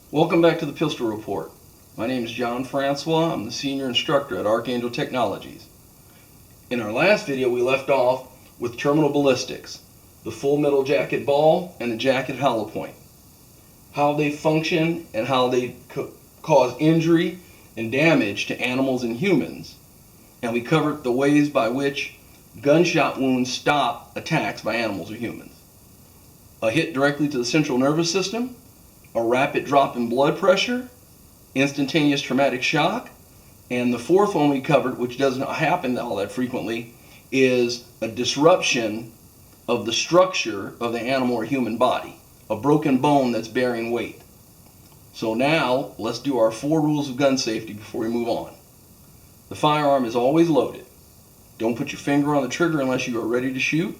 Welcome back to the Pistol Report. My name is John Francois. I'm the Senior Instructor at Archangel Technologies. In our last video, we left off with terminal ballistics, the full metal jacket ball and the jacket hollow point, how they function and how they cause injury and damage to animals and humans. And we covered the ways by which gunshot wounds stop attacks by animals or humans. A hit directly to the central nervous system, a rapid drop in blood pressure, instantaneous traumatic shock, and the fourth one we covered, which doesn't happen all that frequently, is a disruption of the structure of the animal or human body, a broken bone that's bearing weight. So now, let's do our 4 rules of gun safety before we move on. The firearm is always loaded. Don't put your finger on the trigger unless you are ready to shoot.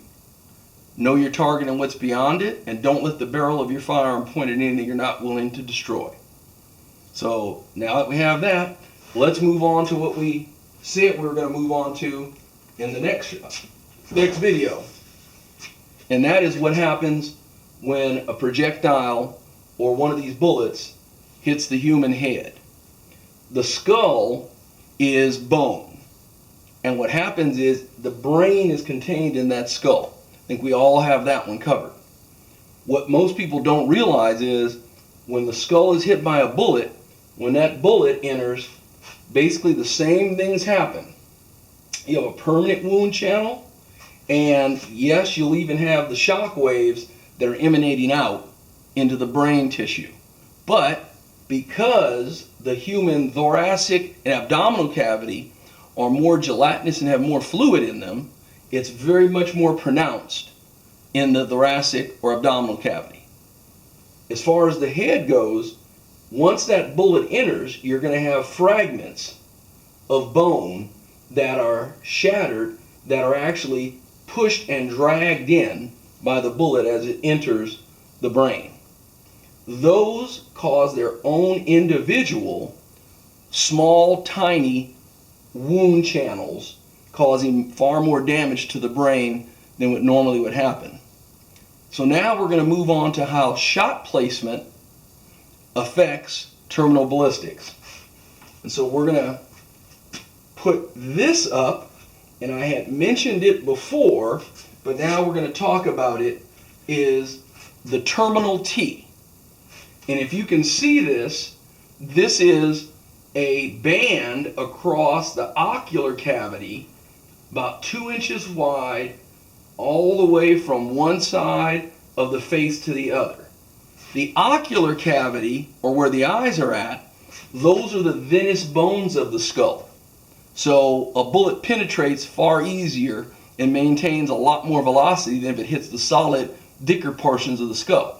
Know your target and what's beyond it, and don't let the barrel of your firearm point at anything you're not willing to destroy. So now that we have that, let's move on to what we said we were going to move on to in the next video. And that is what happens when a projectile or one of these bullets hits the human head. The skull is bone. And what happens is the brain is contained in that skull. I think we all have that one covered. What most people don't realize is when the skull is hit by a bullet, when that bullet enters, basically the same things happen. You have a permanent wound channel, and yes, you'll even have the shock waves that are emanating out into the brain tissue. But because the human thoracic and abdominal cavity are more gelatinous and have more fluid in them, it's very much more pronounced in the thoracic or abdominal cavity. As far as the head goes, once that bullet enters, you're going to have fragments of bone that are shattered, that are actually pushed and dragged in by the bullet as it enters the brain. Those cause their own individual small, tiny wound channels, causing far more damage to the brain than what normally would happen. So now we're going to move on to how shot placement affects terminal ballistics. And so we're going to put this up, and I had mentioned it before, but now we're going to talk about it, is the terminal T. And if you can see this, this is a band across the ocular cavity about 2 inches wide, all the way from one side of the face to the other. The ocular cavity, or where the eyes are at, those are the thinnest bones of the skull. So a bullet penetrates far easier and maintains a lot more velocity than if it hits the solid, thicker portions of the skull.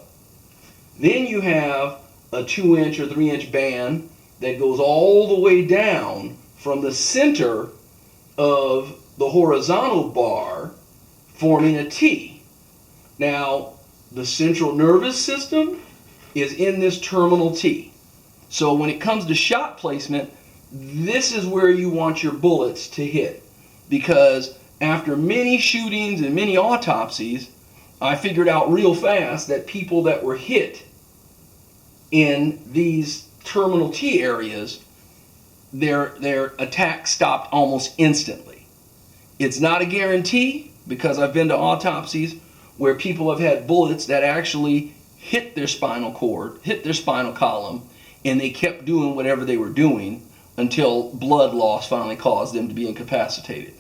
Then you have a 2-inch or 3-inch band that goes all the way down from the center of the horizontal bar, forming a T. Now, the central nervous system is in this terminal T. So when it comes to shot placement, this is where you want your bullets to hit. Because after many shootings and many autopsies, I figured out real fast that people that were hit in these terminal T areas, their attack stopped almost instantly. It's not a guarantee, because I've been to autopsies where people have had bullets that actually hit their spinal cord, hit their spinal column, and they kept doing whatever they were doing until blood loss finally caused them to be incapacitated.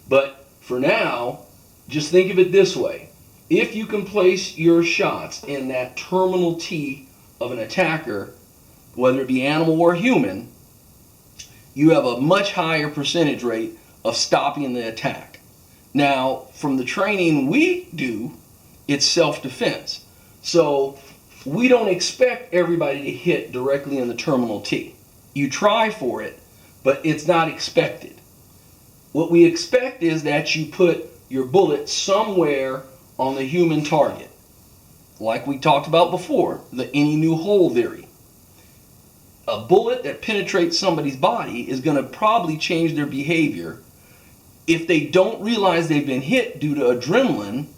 But for now, just think of it this way. If you can place your shots in that terminal T of an attacker, whether it be animal or human, you have a much higher percentage rate of stopping the attack. Now, from the training we do, it's self-defense. So we don't expect everybody to hit directly in the terminal T. You try for it, but it's not expected. What we expect is that you put your bullet somewhere on the human target. Like we talked about before, the any new hole theory. A bullet that penetrates somebody's body is going to probably change their behavior. If they don't realize they've been hit due to adrenaline,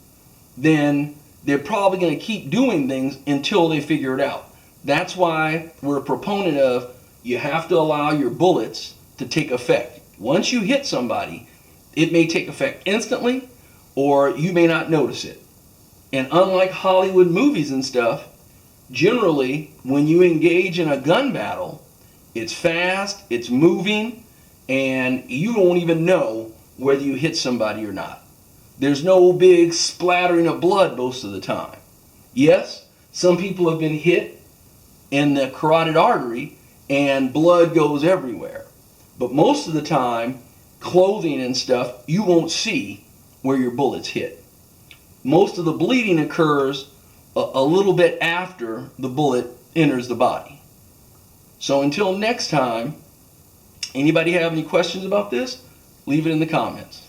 then they're probably going to keep doing things until they figure it out. That's why we're a proponent of you have to allow your bullets to take effect. Once you hit somebody, it may take effect instantly, or you may not notice it. And unlike Hollywood movies and stuff, generally when you engage in a gun battle, it's fast, it's moving, and you don't even know whether you hit somebody or not. There's no big splattering of blood most of the time. Yes, some people have been hit in the carotid artery and blood goes everywhere. But most of the time, clothing and stuff, you won't see where your bullets hit. Most of the bleeding occurs a little bit after the bullet enters the body. So until next time, anybody have any questions about this? Leave it in the comments.